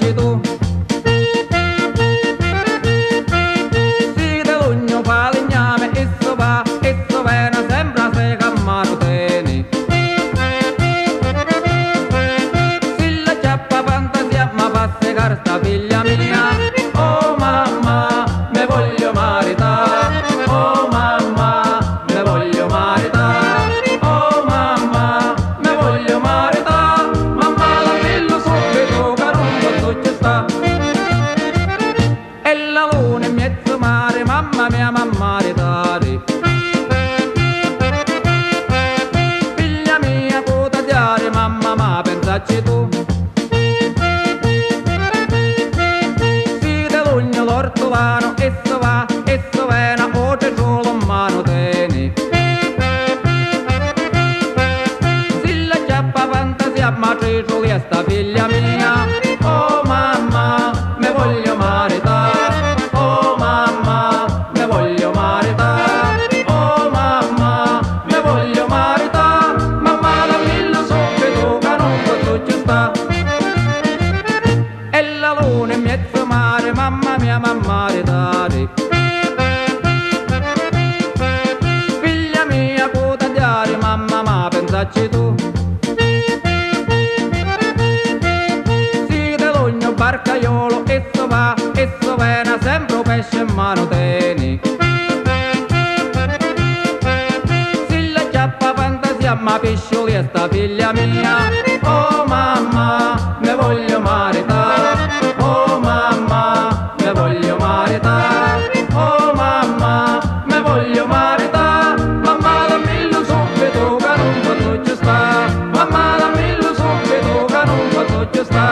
pensarci tu. Si de lugno fa legname, esso va, esso vena, sembra se che mano teni. Si la ciappa fantasia, ma fa segare sta figlia mia. Oh mamma, me voglio maritare. Oh mamma, me voglio maritare. Oh mamma, me voglio maritare. Mamma la pillo subito che non posso ci sta. E la luna in mezzo mare, mamma mia, mamma maritare. Figlia mia, potatiare, mamma, ma pensarci tu. Si de lugno l'ortolano, esso va, esso vena, o c'è solo in mano teni. Si la ciappa fantasia, ma c'è solo sta figlia mia. Oh mamma, me voglio maritare. Oh mamma, me voglio maritare. Oh mamma, me voglio maritare. Mamma la mille subito che non posso ci sta. E la luna in mezzo mare, mamma mia, mamma maritare. Figlia mia, potatiare, mamma, ma pensarci tu. Si de lugno barcaiolo, esso va, esso vena, sempre un pesce in mano teni. Si la ciappa fantasia, ma piscioli e sta figlia mia. Oh mamma, me voglio maritare. Oh mamma, me voglio maritare. Oh mamma, me voglio maritare. Mamma la millo subito che non posso ci sta. Mamma la millo subito che non posso ci sta.